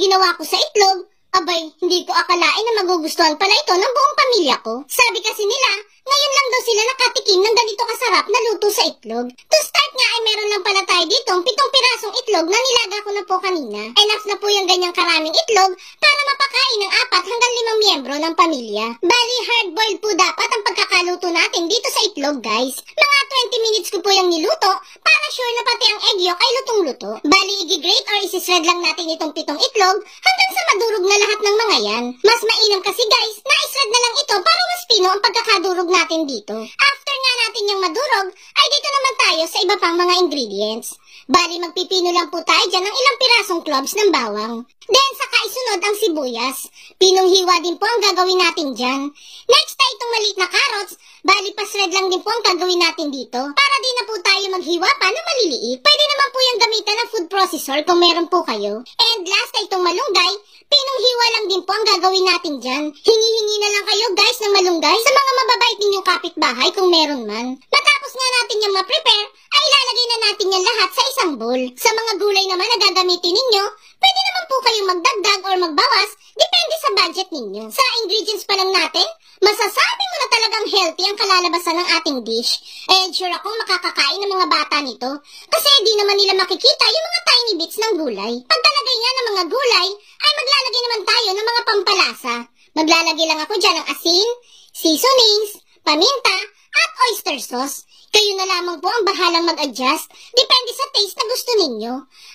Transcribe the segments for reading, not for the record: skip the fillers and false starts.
ginawa ko sa itlog, abay, hindi ko akalain na magugustuhan pala ito ng buong pamilya ko. Sabi kasi nila, ngayon lang daw sila nakatikim ng ganito kasarap na luto sa itlog. To start nga ay meron lang pala tayo ditong 7 pirasong itlog na nilaga ko na po kanina. Enough na po yung ganyang karaming itlog para mapakain ng 4 hanggang 5 miyembro ng pamilya. Bali, hard-boiled po dapat ang pagkakaluto natin dito sa itlog, guys. Mga 20 minutes ko po yung niluto para sure na pati ang egg yolk ay lutong-luto. Bali, i-grate or isi-shred lang natin itong 7 itlog hanggang sa madurog na lahat ng mga yan. Mas mainam kasi guys, na i-shred na lang ito para mas pino ang pagkakadurog natin dito. After nga natin yung madurog, ay dito naman tayo sa iba pang mga ingredients. Bali, magpipino lang po tayo dyan ng ilang pirasong cloves ng bawang. Then, saka isunod ang sibuyas. Pinong hiwa din po ang gagawin natin dyan. Next ay itong maliit na carrots. Bali, pa-shred lang din po ang gagawin natin dito. Para din na po tayo maghiwa pa na maliliit. Pwede naman po yung gamitan ng food processor kung meron po kayo. And last ay itong malunggay. Pinong hiwa lang din po ang gagawin natin dyan. Hingi-hingi na lang kayo guys ng malunggay sa mga mababait ninyong kapitbahay kung meron man. Matapos nga natin yung ma-prepare, ay ilalagay na natin yan lahat sa isang bowl. Sa mga gulay naman na gagamitin ninyo, pwede naman po kayong magdagdag or magbawas, depende sa budget ninyo. Sa ingredients pa lang natin, masasabi mo na talagang healthy ang kalalabasan ng ating dish. And sure akong makakakain ng mga bata nito. Kasi di naman nila makikita yung mga tiny bits ng gulay. Pagkalagay nga ng mga gulay, ay maglalagay naman tayo ng mga pampalasa. Maglalagay lang ako dyan ng asin, seasonings, paminta, at oyster sauce. Kayo na lamang po ang bahalang mag-adjust. Depende sa taste na gusto ninyo.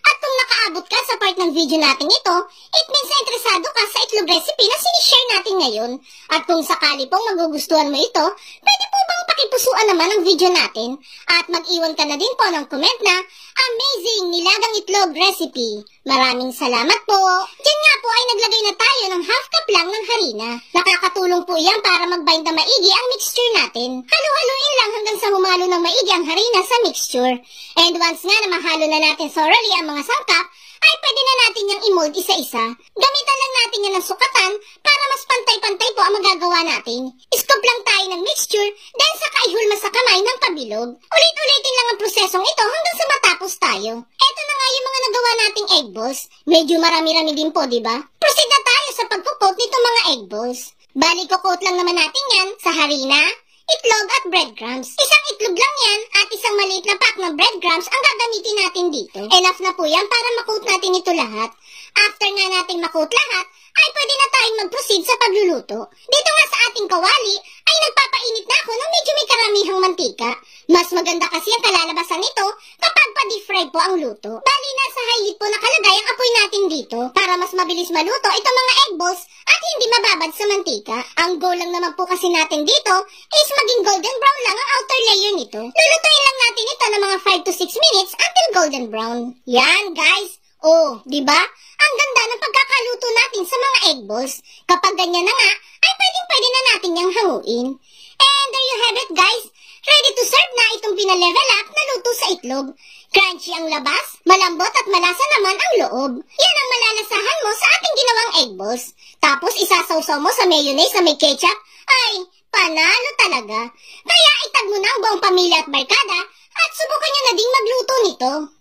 At kung nakaabot ka sa part ng video natin ito, it means na interesado ka sa itlog recipe na sinishare natin ngayon. At kung sakali pong magugustuhan mo ito, pwede po bang pakipusuan naman ang video natin? At mag-iwan ka na din po ng comment na amazing nilagang itlog recipe. Maraming salamat po. Diyan nga po ay naglagay na tayo ng half cup lang ng harina. Nakakatulong po yan para mag-bind na maigi ang mixture natin. Halo-haloin lang hanggang sa humalo ng maigi ang harina sa mixture. And once nga na mahalo na natin thoroughly ang mga sangkap, ay pwede na natin yung i-mold isa-isa. Gamitan lang natin yan ng sukatan para mas pantay-pantay po ang magagawa natin. Scoop lang tayo ng mixture, then saka ihulma sa kamay ng pabilog. Ulit-ulitin lang ang prosesong ito hanggang sa matapos tayo. Eto na nga yung mga nagawa nating egg balls. Medyo marami-rami din po, di ba? Proceed na tayo sa pagkukot nitong mga egg balls. Bali, kukot lang naman natin yan sa harina, itlog at breadcrumbs. Isang itlog lang yan at isang maliit na pack ng breadcrumbs ang gagamitin natin dito. Enough na po yan para makoat natin ito lahat. After nga natin makoat lahat, ay pwede na tayong mag-proceed sa pagluluto. Dito nga sa ating kawali, ay nagpapainit na ako ng medyo may karamihang mantika. Mas maganda kasi ang kalalabasan nito kapag pa-deep fried po ang luto. Bali, nasa high heat po nakalagay ang apoy natin dito para mas mabilis maluto itong mga egg balls at hindi mababad sa mantika. Ang goal lang naman po kasi natin dito is maging golden brown lang ang outer layer nito. Lulutuin lang natin ito ng mga 5 to 6 minutes until golden brown. Yan guys! Oh, di ba? Ang ganda ng pagkakaluto natin sa mga egg balls. Kapag ganyan na nga, ay pwedeng-pwede na natin yang hanguin. And there you have it guys. Ready to serve na itong pinalevel up na luto sa itlog. Crunchy ang labas, malambot at malasa naman ang loob. Yan ang malalasahan mo sa ating ginawang egg balls. Tapos isasawsaw mo sa mayonnaise na may ketchup. Ay, panalo talaga. Kaya itag mo na ang buong pamilya at barkada at subukan nyo na ding magluto nito.